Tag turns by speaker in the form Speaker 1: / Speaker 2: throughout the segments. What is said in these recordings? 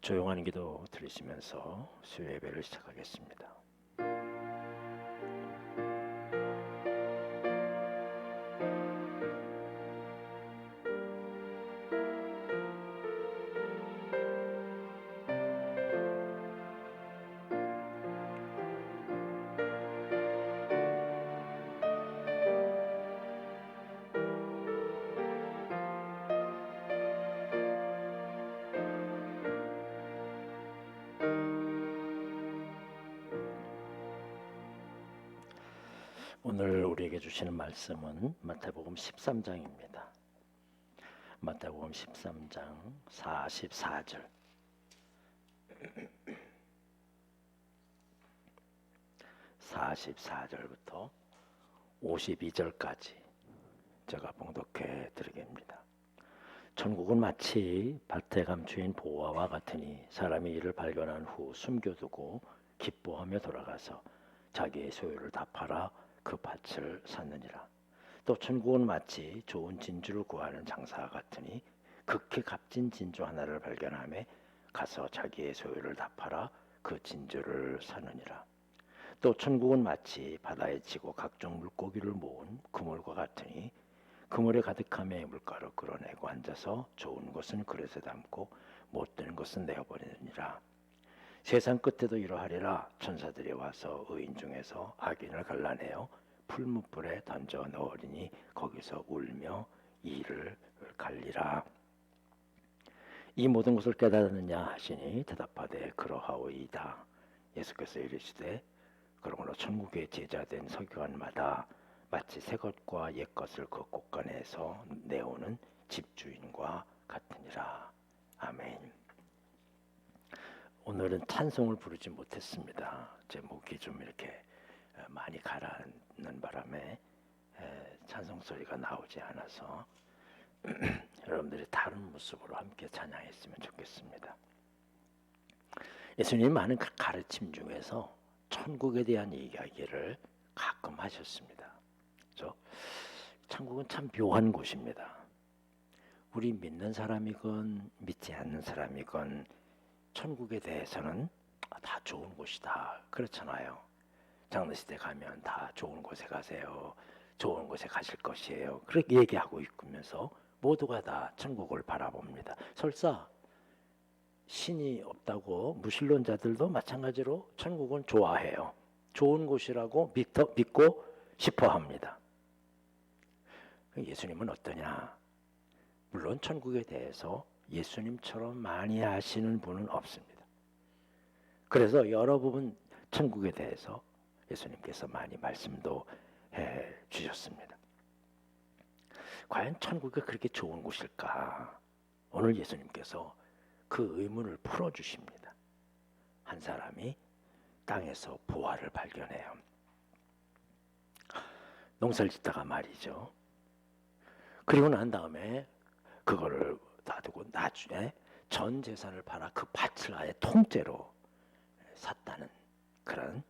Speaker 1: 조용한 기도 들으시면서 수요 예배를 시작하겠습니다. 오늘 우리에게 주시는 말씀은 마태복음 13장입니다. 마태복음 13장 44절 44절부터 52절까지 제가 봉독해 드리겠습니다. 천국은 마치 밭에 감추인 보화와 같으니 사람이 이를 발견한 후 숨겨두고 기뻐하며 돌아가서 자기의 소유를 다 팔아 그 밭을 샀느니라. 또 천국은 마치 좋은 진주를 구하는 장사와 같으니 극히 값진 진주 하나를 발견하며 가서 자기의 소유를 다 팔아 그 진주를 사느니라. 또 천국은 마치 바다에 치고 각종 물고기를 모은 그물과 같으니 그물에 가득함에 물가로 끌어내고 앉아서 좋은 것은 그릇에 담고 못된 것은 내어버리느니라. 세상 끝에도 이러하리라. 천사들이 와서 의인 중에서 악인을 갈라내어 풀무불에 던져 넣으리니 거기서 울며 이를 갈리라. 이 모든 것을 깨달았느냐 하시니 대답하되 그러하오이다. 예수께서 이르시되 그러므로 천국의 제자된 서기관마다 마치 새 것과 옛 것을 그 곳간에서 내오는 집주인과 같으니라. 아멘. 오늘은 찬송을 부르지 못했습니다. 제 목이 좀 이렇게 많이 가라앉는 바람에 찬송 소리가 나오지 않아서 여러분들이 다른 모습으로 함께 찬양했으면 좋겠습니다. 예수님 많은 가르침 중에서 천국에 대한 이야기를 가끔 하셨습니다. 그렇죠? 천국은 참 묘한 곳입니다. 우리 믿는 사람이건 믿지 않는 사람이건 천국에 대해서는 다 좋은 곳이다 그렇잖아요. 장례식때 가면 다 좋은 곳에 가세요. 좋은 곳에 가실 것이에요. 그렇게 얘기하고 있으면서 모두가 다 천국을 바라봅니다. 설사 신이 없다고 무신론자들도 마찬가지로 천국은 좋아해요. 좋은 곳이라고 믿고 싶어 합니다. 예수님은 어떠냐? 물론 천국에 대해서 예수님처럼 많이 아시는 분은 없습니다. 그래서 여러 부분 천국에 대해서 예수님께서 많이 말씀도 해 주셨습니다. 과연 천국이 그렇게 좋은 곳일까? 오늘 예수님께서 그 의문을 풀어주십니다. 한 사람이 땅에서 보화를 발견해요. 농사를 짓다가 말이죠. 그리고 난 다음에 그거를 놔두고 나중에 전 재산을 팔아 그 밭을 아예 통째로 샀다는 그런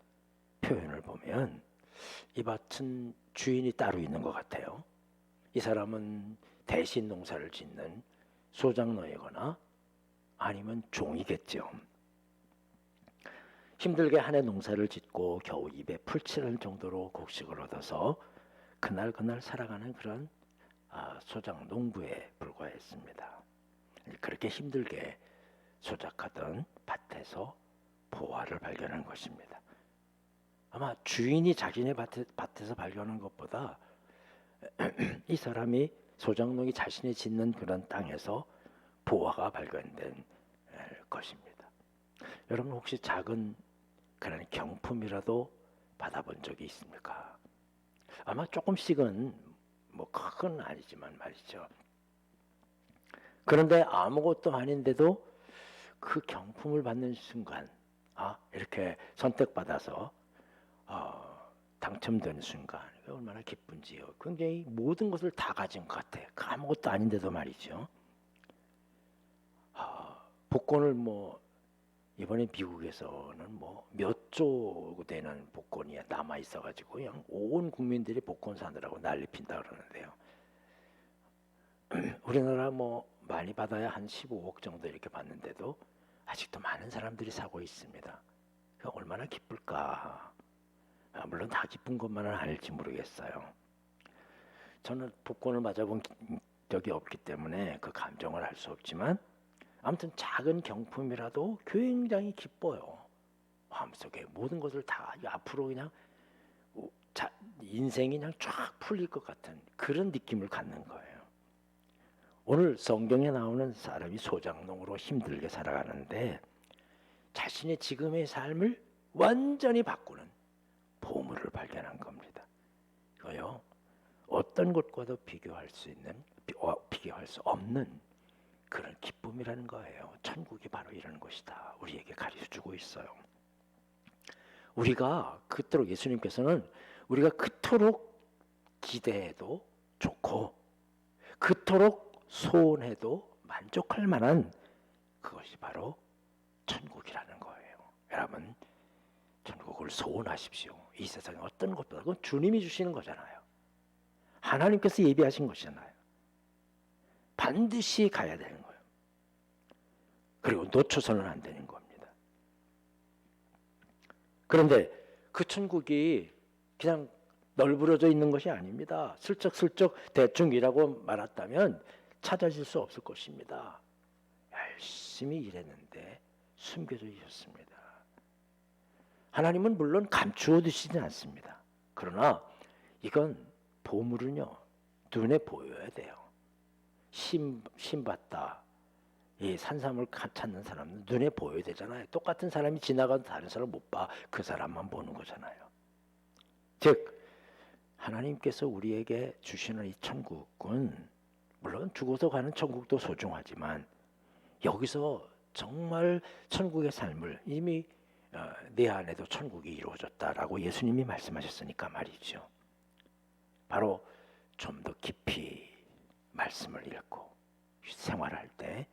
Speaker 1: 표현을 보면 이 밭은 주인이 따로 있는 것 같아요. 이 사람은 대신 농사를 짓는 소작농이거나 아니면 종이겠죠. 힘들게 한 해 농사를 짓고 겨우 입에 풀칠할 정도로 곡식을 얻어서 그날 살아가는 그런 소작농부에 불과했습니다. 그렇게 힘들게 소작하던 밭에서 보화를 발견한 것입니다. 아마 주인이 자기네 밭에서 발견한 것보다 이 사람이 소작농이 자신이 짓는 그런 땅에서 보화가 발견된 것입니다. 여러분 혹시 작은 그런 경품이라도 받아본 적이 있습니까? 아마 조금씩은 뭐 큰 아니지만 말이죠. 그런데 아무것도 아닌데도 그 경품을 받는 순간, 이렇게 선택받아서 당첨되는 순간 얼마나 기쁜지요. 굉장히 모든 것을 다 가진 것 같아요. 그 아무것도 아닌데도 말이죠. 복권을 이번에 미국에서는 몇 조 되는 복권이 남아 있어가지고 그냥 온 국민들이 복권 사느라고 난리 핀다 그러는데요. 우리나라 많이 받아야 한 15억 정도 이렇게 받는데도 아직도 많은 사람들이 사고 있습니다. 얼마나 기쁠까. 물론 다 기쁜 것만은 아닐지 모르겠어요. 저는 복권을 맞아본 적이 없기 때문에 그 감정을 알 수 없지만 아무튼 작은 경품이라도 굉장히 기뻐요. 마음속에 모든 것을 다 앞으로 그냥 인생이 그냥 쫙 풀릴 것 같은 그런 느낌을 갖는 거예요. 오늘 성경에 나오는 사람이 소작농으로 힘들게 살아가는데 자신의 지금의 삶을 완전히 바꾸는 보물을 발견한 겁니다. 이거요, 어떤 것과도 비교할 수 없는 그런 기쁨이라는 거예요. 천국이 바로 이런 것이다. 우리에게 가르쳐주고 있어요. 우리가 그토록 예수님께서는 우리가 그토록 기대해도 좋고 그토록 소원해도 만족할 만한 그것이 바로 천국이라는 거예요. 여러분, 천국을 소원하십시오. 이 세상에 어떤 것보다 그건 주님이 주시는 거잖아요. 하나님께서 예비하신 것이잖아요. 반드시 가야 되는 거예요. 그리고 놓쳐서는 안 되는 겁니다. 그런데 그 천국이 그냥 널브러져 있는 것이 아닙니다. 슬쩍슬쩍 대충 일하고 말았다면 찾아질 수 없을 것입니다. 열심히 일했는데 숨겨져 있었습니다. 하나님은 물론 감추어 두시진 않습니다. 그러나 이건 보물은요, 눈에 보여야 돼요. 신받다, 이 산삼을 찾는 사람은 눈에 보여야 되잖아요. 똑같은 사람이 지나가도 다른 사람 못 봐. 그 사람만 보는 거잖아요. 즉 하나님께서 우리에게 주시는 이 천국은 물론 죽어서 가는 천국도 소중하지만 여기서 정말 천국의 삶을 이미 내 안에도 천국이 이루어졌다라고 예수님이 말씀하셨으니까 말이죠. 바로 좀 더 깊이 말씀을 읽고 생활할 때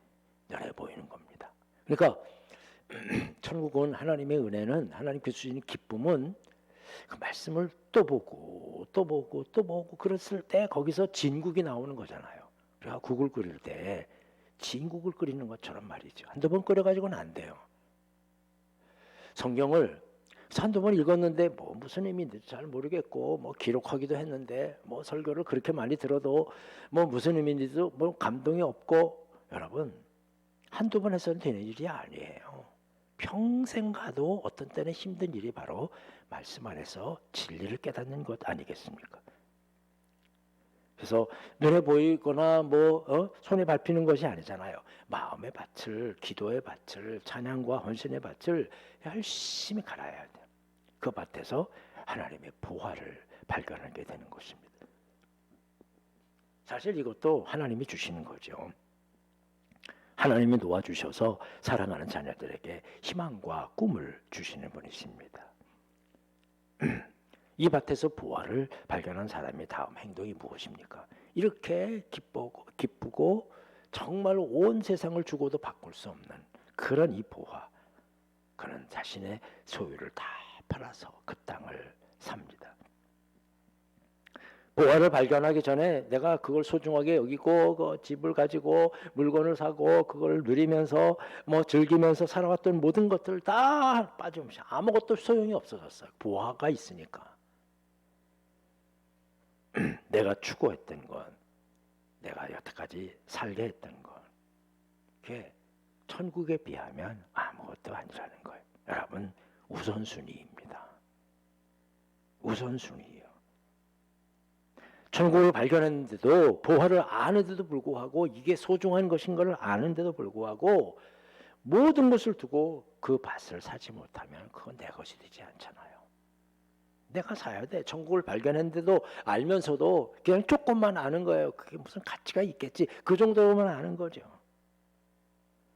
Speaker 1: 눈에 보이는 겁니다. 그러니까 천국은 하나님의 은혜는 하나님께 주시는 기쁨은 그 말씀을 또 보고 또 보고 또 보고 그랬을 때 거기서 진국이 나오는 거잖아요. 우리가 국을 끓일 때 진국을 끓이는 것처럼 말이죠. 한두 번 끓여가지고는 안 돼요. 성경을 한두 번 읽었는데 뭐 무슨 의미인지 잘 모르겠고 뭐 기록하기도 했는데 뭐 설교를 그렇게 많이 들어도 뭐 무슨 의미인지도 뭐 감동이 없고, 여러분 한두 번 해서는 되는 일이 아니에요. 평생 가도 어떤 때는 힘든 일이 바로 말씀 안에서 진리를 깨닫는 것 아니겠습니까? 그래서 눈에 보이거나 손에 밟히는 것이 아니잖아요. 마음의 밭을, 기도의 밭을, 찬양과 헌신의 밭을 열심히 갈아야 돼요. 그 밭에서 하나님의 보화를 발견하게 되는 것입니다. 사실 이것도 하나님이 주시는 거죠. 하나님이 놓아주셔서 사랑하는 자녀들에게 희망과 꿈을 주시는 분이십니다. 이 밭에서 보화를 발견한 사람의 다음 행동이 무엇입니까? 이렇게 기쁘고 정말 온 세상을 주고도 바꿀 수 없는 그런 이 보화, 그는 자신의 소유를 다 팔아서 그 땅을 삽니다. 보화를 발견하기 전에 내가 그걸 소중하게 여기고 그 집을 가지고 물건을 사고 그걸 누리면서 즐기면서 살아왔던 모든 것들 다 빠짐없이 아무것도 소용이 없어졌어요. 보화가 있으니까. 내가 추구했던 건, 내가 여태까지 살게 했던 건, 그게 천국에 비하면 아무것도 아니라는 거예요. 여러분, 우선순위입니다. 우선순위예요. 천국을 발견했는데도, 보화를 아는데도 불구하고, 이게 소중한 것인 것을 아는데도 불구하고 모든 것을 두고 그 밭을 사지 못하면 그건 내 것이 되지 않잖아요. 내가 사야 돼. 천국을 발견했는데도 알면서도 그냥 조금만 아는 거예요. 그게 무슨 가치가 있겠지. 그 정도로만 아는 거죠.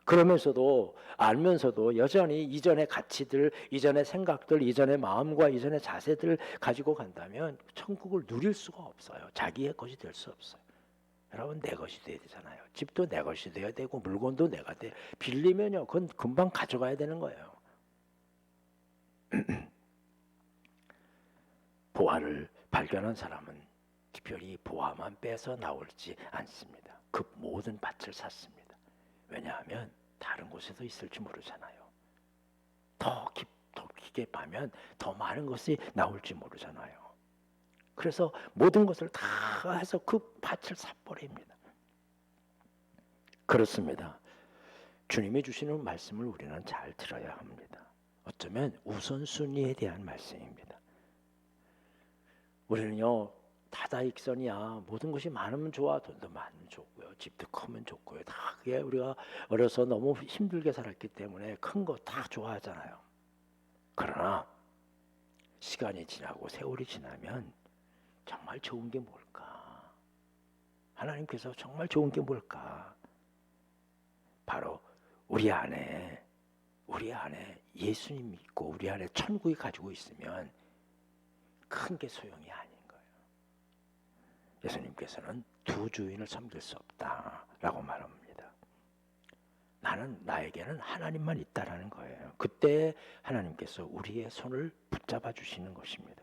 Speaker 1: 그러면서도 알면서도 여전히 이전의 가치들, 이전의 생각들, 이전의 마음과 이전의 자세들을 가지고 간다면 천국을 누릴 수가 없어요. 자기의 것이 될 수 없어요. 여러분, 내 것이 돼야 되잖아요. 집도 내 것이 돼야 되고 물건도 내가 돼. 빌리면요, 그건 금방 가져가야 되는 거예요. 보화를 발견한 사람은 특별히 보화만 빼서 나올지 않습니다. 그 모든 밭을 샀습니다. 왜냐하면 다른 곳에도 있을지 모르잖아요. 더 깊게 파면 더 많은 것이 나올지 모르잖아요. 그래서 모든 것을 다 해서 그 밭을 사버립니다. 그렇습니다. 주님이 주시는 말씀을 우리는 잘 들어야 합니다. 어쩌면 우선순위에 대한 말씀입니다. 우리는요, 다다익선이야. 모든 것이 많으면 좋아. 돈도 많으면 좋고요. 집도 크면 좋고요. 다 그게 우리가 어려서 너무 힘들게 살았기 때문에 큰 거 다 좋아하잖아요. 그러나 시간이 지나고 세월이 지나면 정말 좋은 게 뭘까? 하나님께서 정말 좋은 게 뭘까? 바로 우리 안에 예수님 믿고 우리 안에 천국이 가지고 있으면 큰 게 소용이 아닌 거예요. 예수님께서는 두 주인을 섬길 수 없다라고 말합니다. 나에게는 하나님만 있다라는 거예요. 그때 하나님께서 우리의 손을 붙잡아 주시는 것입니다.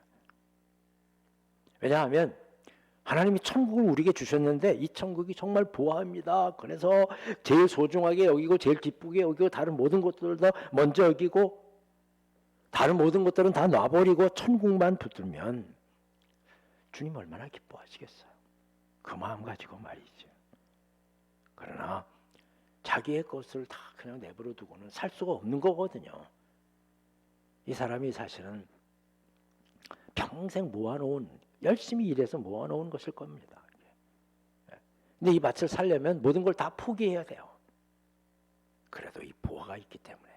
Speaker 1: 왜냐하면 하나님이 천국을 우리에게 주셨는데 이 천국이 정말 보아합니다. 그래서 제일 소중하게 여기고 제일 기쁘게 여기고 다른 모든 것들도 먼저 여기고 다른 모든 것들은 다 놔버리고 천국만 붙들면 주님 얼마나 기뻐하시겠어요. 그 마음 가지고 말이죠. 그러나 자기의 것을 다 그냥 내버려 두고는 살 수가 없는 거거든요. 이 사람이 사실은 평생 모아놓은 열심히 일해서 모아놓은 것일 겁니다. 근데 이 밭을 살려면 모든 걸 다 포기해야 돼요. 그래도 이 보화가 있기 때문에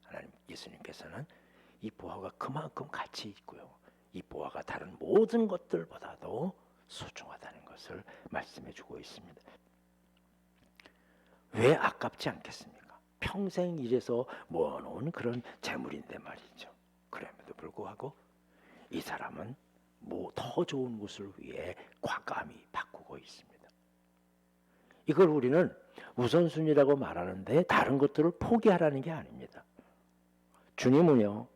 Speaker 1: 하나님 예수님께서는 이 보화가 그만큼 가치 있고요. 이 보화가 다른 모든 것들보다도 소중하다는 것을 말씀해 주고 있습니다. 왜 아깝지 않겠습니까? 평생 일해서 모아놓은 그런 재물인데 말이죠. 그럼에도 불구하고 이 사람은 더 좋은 것을 위해 과감히 바꾸고 있습니다. 이걸 우리는 우선순위라고 말하는데 다른 것들을 포기하라는 게 아닙니다. 주님은요,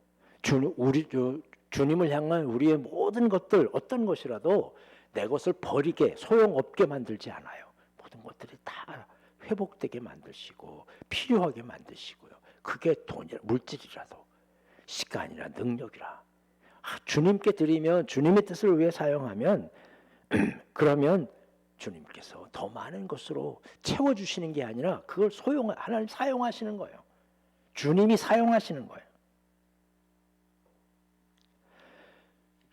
Speaker 1: 주님을 향한 우리의 모든 것들 어떤 것이라도 내 것을 버리게 소용없게 만들지 않아요. 모든 것들이 다 회복되게 만드시고 필요하게 만드시고요. 그게 돈이라 물질이라도 시간이나 능력이라 주님께 드리면 주님의 뜻을 위해 사용하면 그러면 주님께서 더 많은 것으로 채워주시는 게 아니라 그걸 하나님 사용하시는 거예요. 주님이 사용하시는 거예요.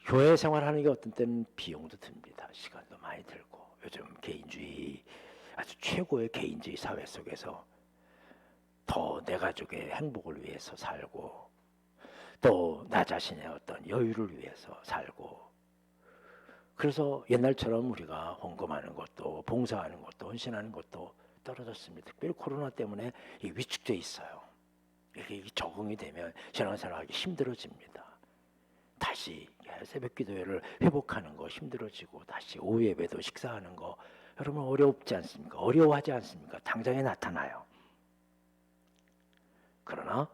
Speaker 1: 교회 생활하는 게 어떤 때는 비용도 듭니다. 시간도 많이 들고 요즘 개인주의 아주 최고의 개인주의 사회 속에서 더 내 가족의 행복을 위해서 살고 또 나 자신의 어떤 여유를 위해서 살고 그래서 옛날처럼 우리가 헌금하는 것도 봉사하는 것도 헌신하는 것도 떨어졌습니다. 특별히 코로나 때문에 위축돼 있어요. 이게 적응이 되면 신앙생활하기 힘들어집니다. 다시 새벽 기도회를 회복하는 거 힘들어지고 다시 오후 예배도 식사하는 거 여러분 어렵지 않습니까? 어려워하지 않습니까? 당장에 나타나요. 그러나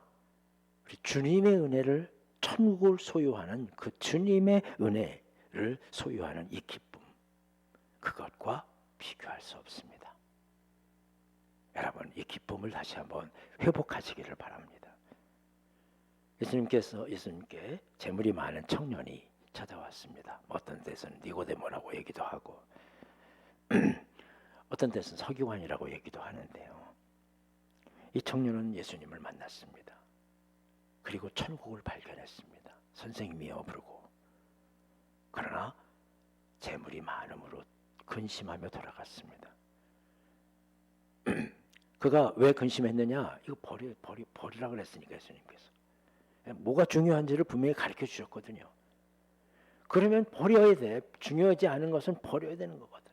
Speaker 1: 우리 주님의 은혜를 천국을 소유하는 그 주님의 은혜를 소유하는 이 기쁨 그것과 비교할 수 없습니다. 여러분 이 기쁨을 다시 한번 회복하시기를 바랍니다. 예수님께 재물이 많은 청년이 찾아왔습니다. 어떤 데서는 니고데모라고 얘기도 하고 어떤 데서는 서기관이라고 얘기도 하는데요. 이 청년은 예수님을 만났습니다. 그리고 천국을 발견했습니다. 선생님이여 부르고 그러나 재물이 많음으로 근심하며 돌아갔습니다. 그가 왜 근심했느냐? 이거 버리라 그랬으니까 예수님께서 뭐가 중요한지를 분명히 가르쳐 주셨거든요. 그러면 버려야 돼. 중요하지 않은 것은 버려야 되는 거거든.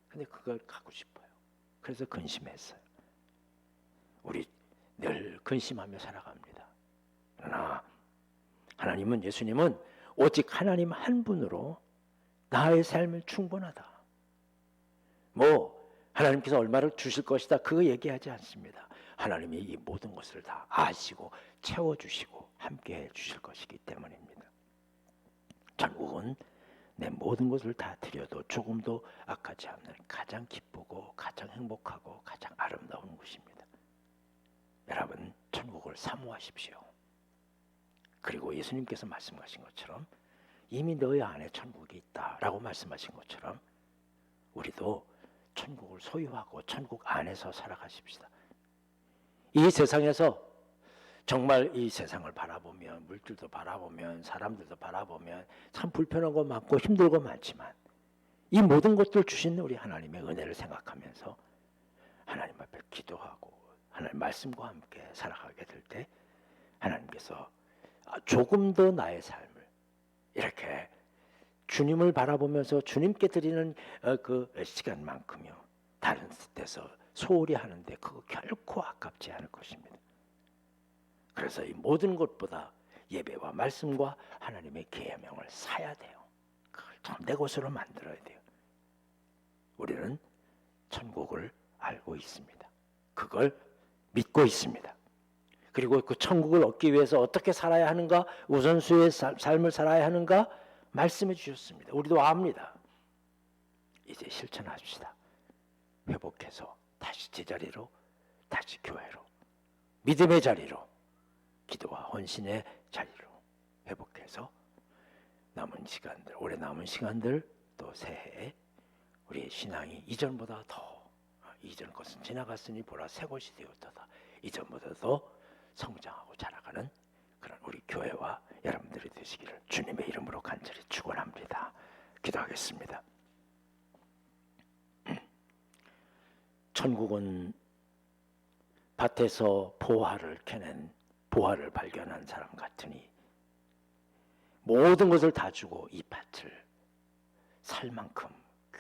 Speaker 1: 근데 그걸 갖고 싶어요. 그래서 근심했어요. 우리 늘 근심하며 살아갑니다. 그러나 예수님은 오직 하나님 한 분으로 나의 삶은 충분하다. 하나님께서 얼마를 주실 것이다 그거 얘기하지 않습니다. 하나님이 이 모든 것을 다 아시고 채워주시고 함께해 주실 것이기 때문입니다. 천국은 내 모든 것을 다 드려도 조금도 아깝지 않는 가장 기쁘고 가장 행복하고 가장 아름다운 곳입니다. 여러분 천국을 사모하십시오. 그리고 예수님께서 말씀하신 것처럼 이미 너희 안에 천국이 있다라고 말씀하신 것처럼 우리도 천국을 소유하고 천국 안에서 살아가십시다. 이 세상에서 정말 이 세상을 바라보면, 물질도 바라보면, 사람들도 바라보면 참 불편한 거 많고 힘들고 많지만 이 모든 것들 주신 우리 하나님의 은혜를 생각하면서 하나님 앞에 기도하고 하나님 말씀과 함께 살아가게 될 때 하나님께서 조금 더 나의 삶을 이렇게 주님을 바라보면서 주님께 드리는 그 시간만큼요 다른 데서 소홀히 하는데 그거 결코 아깝지 않을 것입니다. 그래서 이 모든 것보다 예배와 말씀과 하나님의 계명을 사야 돼요. 그걸 참 내 것으로 만들어야 돼요. 우리는 천국을 알고 있습니다. 그걸 믿고 있습니다. 그리고 그 천국을 얻기 위해서 어떻게 살아야 하는가, 우선수의 삶을 살아야 하는가 말씀해 주셨습니다. 우리도 압니다. 이제 실천합시다. 회복해서 다시 제자리로, 다시 교회로, 믿음의 자리로, 기도와 헌신의 자리로 회복해서 남은 시간들, 올해 남은 시간들 또 새해에 우리의 신앙이 이전보다 더, 이전 것은 지나갔으니 보라 새 것이 되었도다. 이전보다 더 성장하고 자라가는 그런 우리 교회와 여러분들이 되시기를 주님의 이름으로 간절히 축원합니다. 기도하겠습니다. 천국은 밭에서 보화를 캐낸, 보화를 발견한 사람 같으니 모든 것을 다 주고 이 밭을 살 만큼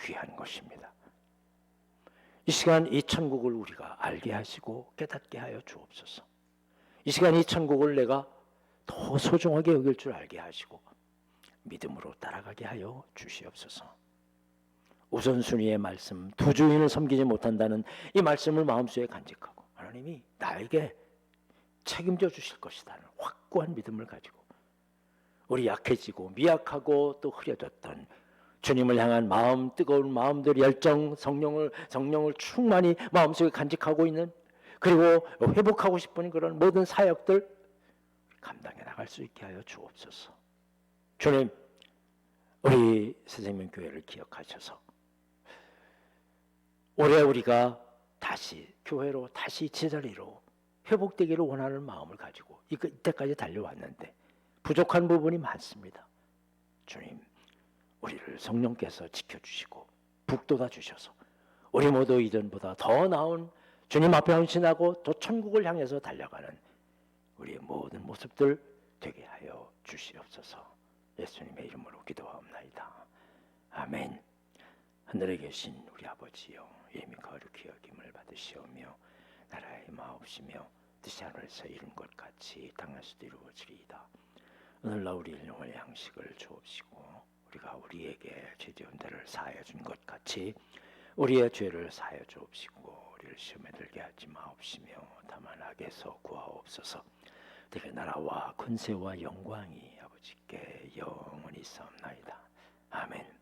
Speaker 1: 귀한 것입니다. 이 시간 이 천국을 우리가 알게 하시고 깨닫게 하여 주옵소서. 이 시간 이 천국을 내가 더 소중하게 여길 줄 알게 하시고 믿음으로 따라가게 하여 주시옵소서. 우선순위의 말씀, 두 주인을 섬기지 못한다는 이 말씀을 마음속에 간직하고 하나님이 나에게 책임져 주실 것이라는 확고한 믿음을 가지고 우리 약해지고 미약하고 또 흐려졌던 주님을 향한 마음, 뜨거운 마음들, 열정, 성령을 충만히 마음속에 간직하고 있는, 그리고 회복하고 싶은 그런 모든 사역들 감당해 나갈 수 있게 하여 주옵소서. 주님, 우리 새생명교회를 기억하셔서 올해 우리가 다시 교회로, 다시 제자리로 회복되기를 원하는 마음을 가지고 이때까지 달려왔는데 부족한 부분이 많습니다. 주님, 우리를 성령께서 지켜주시고 북돋아 주셔서 우리 모두 이전보다 더 나은 주님 앞에 헌신하고 또 천국을 향해서 달려가는 우리의 모든 모습들 되게 하여 주시옵소서. 예수님의 이름으로 기도하옵나이다. 아멘. 하늘에 계신 우리 아버지여, 이름이 거룩히 여김을 받으시오며 나라의 마옵시며 뜻이 하늘에서 이룬 것 같이 땅에서도 이루어지리이다. 오늘날 우리 일용할 양식을 주옵시고 우리가 우리에게 죄지은 데를 사하여 준 것 같이 우리의 죄를 사하여 주옵시고 우리를 시험에 들게 하지 마옵시며 다만 악에서 구하옵소서. 되게 나라와 권세와 영광이 아버지께 영원히 있사옵나이다. 아멘.